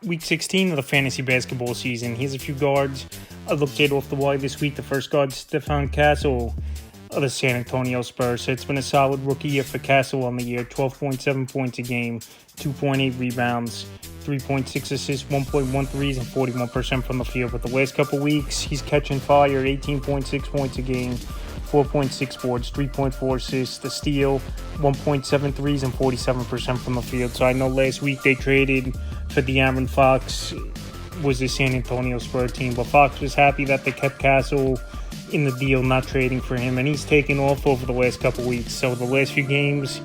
Week 16 of the fantasy basketball season. Here's a few guards I looked at off the wire this week. The first guard, Stephon Castle of the San Antonio Spurs. So it's been a solid rookie year for Castle on the year. 12.7 points a game, 2.8 rebounds, 3.6 assists, 1.1 threes, and 41% from the field. But the last couple weeks, he's catching fire, 18.6 points a game, 4.6 boards, 3.4 assists, a steal, 1.7 threes, and 47% from the field. So I know last week they traded for De'Aaron Fox, was the San Antonio Spurs team, but Fox was happy that they kept Castle in the deal, not trading for him, and he's taken off over the last couple weeks. So the last few games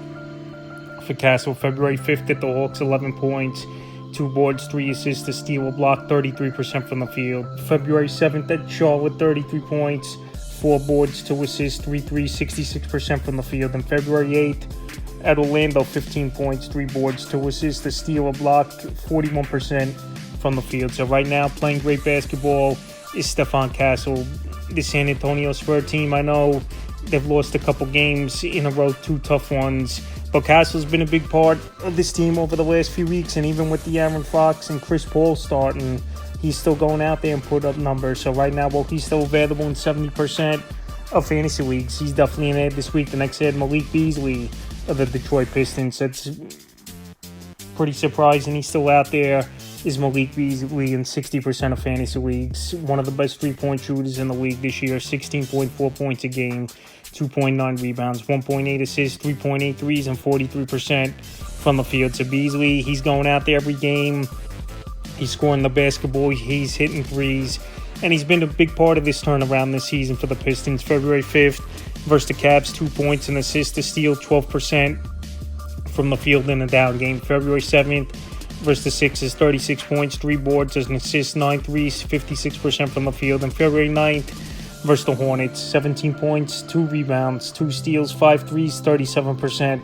for Castle: February 5th at the Hawks, 11 points, 2 boards, 3 assists, a steal, a block, 33% from the field. February 7th at Charlotte, 33 points, 4 boards, 2 assists, 3 threes, 66% from the field. And February 8th at Orlando, 15 points, 3 boards, 2 assists, a steal, a block, 41% from the field. So right now, playing great basketball is Stephon Castle. The San Antonio Spurs team, I know they've lost a couple games in a row, 2 tough ones, but Castle's been a big part of this team over the last few weeks, and even with De'Aaron Fox and Chris Paul starting, he's still going out there and put up numbers. So right now, while he's still available in 70% of fantasy leagues, he's definitely an ad this week. The next ad, Malik Beasley of the Detroit Pistons. That's pretty surprising. He's still out there. Is Malik Beasley in 60% of fantasy leagues. One of the best three-point shooters in the league this year. 16.4 points a game, 2.9 rebounds, 1.8 assists, 3.8 threes, and 43% from the field. So Beasley, he's going out there every game. He's scoring the basketball. He's hitting threes. And he's been a big part of this turnaround this season for the Pistons. February 5th versus the Cavs, 2 points, an assist, a steal, 12% from the field in a down game. February 7th versus the Sixers, 36 points, 3 boards, an assist, 9 threes, 56% from the field. And February 9th versus the Hornets, 17 points, 2 rebounds, 2 steals, 5 threes, 37%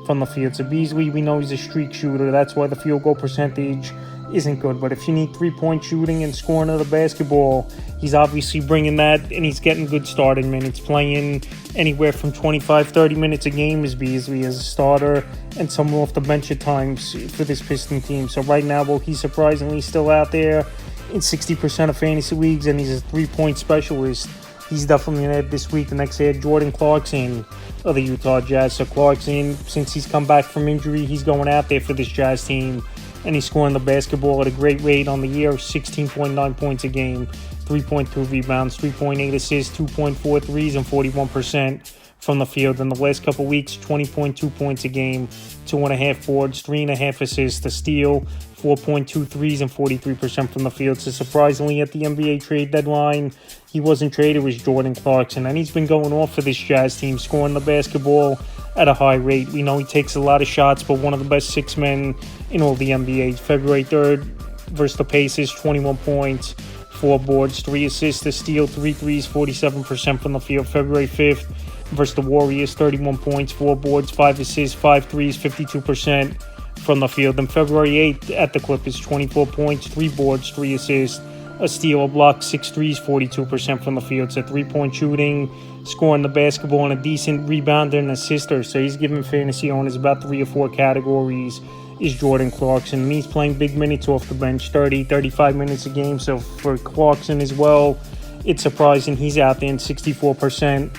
from the field. So Beasley, we know he's a streak shooter. That's why the field goal percentage isn't good. But if you need 3-point shooting and scoring of the basketball, he's obviously bringing that, and he's getting good starting minutes, playing anywhere from 25-30 minutes a game as Beasley as a starter, and some off the bench at times for this Piston team. So right now, well, he's surprisingly still out there in 60% of fantasy leagues, and he's a 3-point specialist. He's definitely an ad this week. The next ad, Jordan Clarkson of the Utah Jazz. So Clarkson, since he's come back from injury, he's going out there for this Jazz team, and he's scoring the basketball at a great rate on the year, 16.9 points a game, 3.2 rebounds, 3.8 assists, 2.4 threes, and 41% from the field. In the last couple weeks, 20.2 points a game, 2.5 boards, 3.5 assists, a steal, 4.2 threes, and 43% from the field. So surprisingly, at the NBA trade deadline, he wasn't traded, was Jordan Clarkson, and he's been going off for this Jazz team, scoring the basketball at a high rate. We know he takes a lot of shots, but one of the best 6 men in all the NBA. February 3rd versus the Pacers, 21 points, 4 boards, 3 assists, a steal, 3 threes, 47% from the field. February 5th versus the Warriors, 31 points, 4 boards, 5 assists, 5 threes, 52% from the field. And February 8th at the Clippers, 24 points, 3 boards, 3 assists, a steal, a block, 6 threes, 42% from the field. So 3-point shooting, scoring the basketball, and a decent rebounder and assister. So he's giving fantasy owners about 3 or 4 categories is Jordan Clarkson. And he's playing big minutes off the bench, 30, 35 minutes a game. So for Clarkson as well, it's surprising he's out there in 64%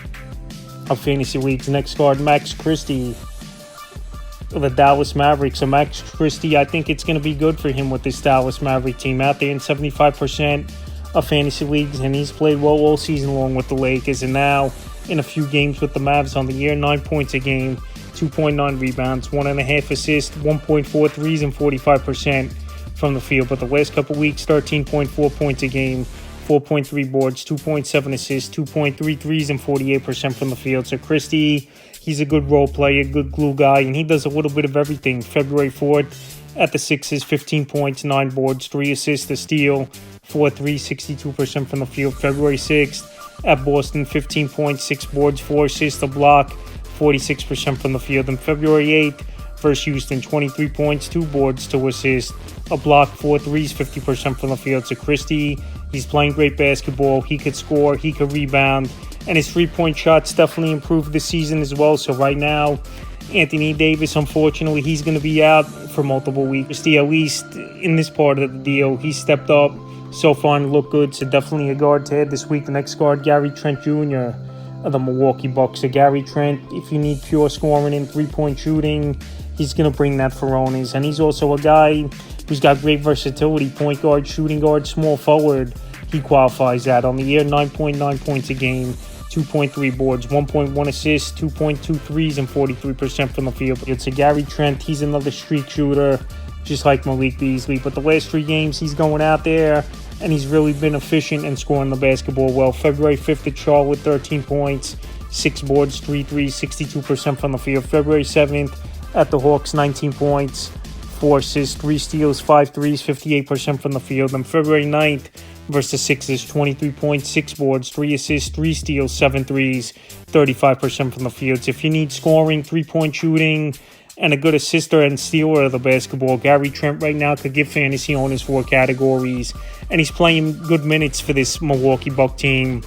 of fantasy leagues. Next guard, Max Christie of the Dallas Mavericks. So Max Christie, I think it's going to be good for him with this Dallas Maverick team, out there in 75% of fantasy leagues, and he's played well all season long with the Lakers, and now in a few games with the Mavs on the year, 9 points a game, 2.9 rebounds, 1.5 assists, 1.4 threes, and 45% from the field. But the last couple weeks, 13.4 points a game, 4.3 boards, 2.7 assists, 2.3 threes, and 48% from the field. So Christie, he's a good role player, good glue guy, and he does a little bit of everything. February 4th at the Sixers, 15 points, 9 boards, 3 assists, a steal, 4 threes, 62% from the field. February 6th at Boston, 15 points, 6 boards, 4 assists, a block, 46% from the field. And February 8th versus Houston, 23 points, 2 boards, 2 assists, a block, 4 threes, 50% from the field. So Christie, he's playing great basketball. He could score, he could rebound, and his 3-point shots definitely improved this season as well. So right now, Anthony Davis, unfortunately, he's going to be out for multiple weeks. At least in this part of the deal, he stepped up so far and looked good. So definitely a guard to add this week. The next guard, Gary Trent Jr. of the Milwaukee Bucks. So Gary Trent, if you need pure scoring and three-point shooting, he's going to bring that for owners. And he's also a guy who's got great versatility. Point guard, shooting guard, small forward. He qualifies that. On the year, 9.9 points a game, 2.3 boards, 1.1 assists, 2.2 threes, and 43% from the field. It's a Gary Trent. He's another streak shooter, just like Malik Beasley. But the last 3 games, he's going out there, and he's really been efficient and scoring the basketball well. February 5th at Charlotte, 13 points, 6 boards, 3 threes, 62% from the field. February 7th at the Hawks, 19 points, 4 assists, 3 steals, 5 threes, 58% from the field. And February 9th versus Sixers, 23 points, 6 boards, 3 assists, 3 steals, 7 threes, 35% from the field. So if you need scoring, 3-point shooting, and a good assister and stealer of the basketball, Gary Trent right now could give fantasy owners 4 categories. And he's playing good minutes for this Milwaukee Buck team,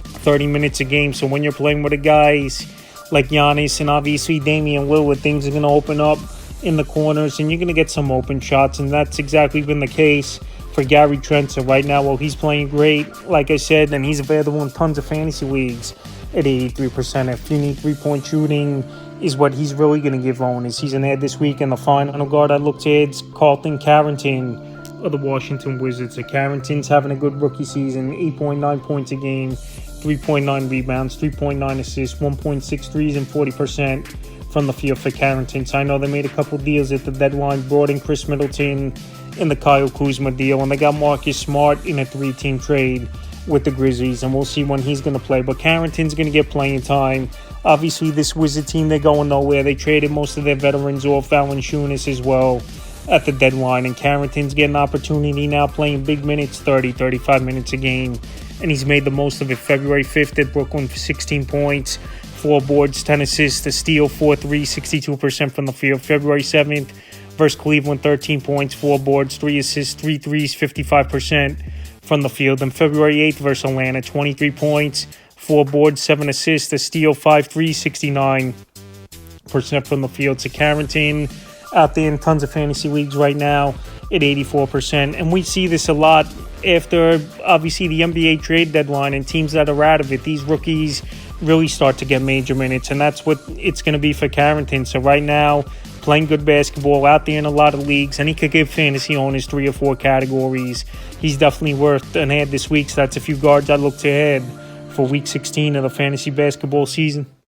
30 minutes a game. So when you're playing with the guys like Giannis and obviously Damian Lillard, things are going to open up in the corners and you're going to get some open shots. And that's exactly been the case for Gary Trent. So right now, well, he's playing great, like I said, and he's available in tons of fantasy leagues at 83%. If you need 3-point shooting, is what he's really going to give owners. He's an ad this week. In the final guard I looked at, Carlton Carrington of the Washington Wizards. So Carrington's having a good rookie season, 8.9 points a game, 3.9 rebounds, 3.9 assists, 1.6 threes, and 40% from the field for Carrington. So I know they made a couple deals at the deadline, brought in Chris Middleton in the Kyle Kuzma deal, and they got Marcus Smart in a 3-team trade with the Grizzlies, and we'll see when he's going to play. But Carrington's going to get playing time. Obviously, this Wizard team, they're going nowhere. They traded most of their veterans off, Valanciunas as well, at the deadline, and Carrington's getting an opportunity now playing big minutes, 30, 35 minutes a game, and he's made the most of it. February 5th at Brooklyn for 16 points, 4 boards, 10 assists, a steal, 4 threes, 62% from the field. February 7th versus Cleveland, 13 points, 4 boards, 3 assists, 3 threes, 55% from the field. And February 8th versus Atlanta, 23 points, 4 boards, 7 assists, a steal, 5 threes, 69% from the field. So Carrington out there in tons of fantasy leagues right now at 84%. And we see this a lot after, obviously, the NBA trade deadline and teams that are out of it. These rookies really start to get major minutes, and that's what it's going to be for Carrington. So right now, playing good basketball out there in a lot of leagues, and he could give fantasy owners 3 or 4 categories. He's definitely worth an ad this week. So that's a few guards I look to add for Week 16 of the fantasy basketball season.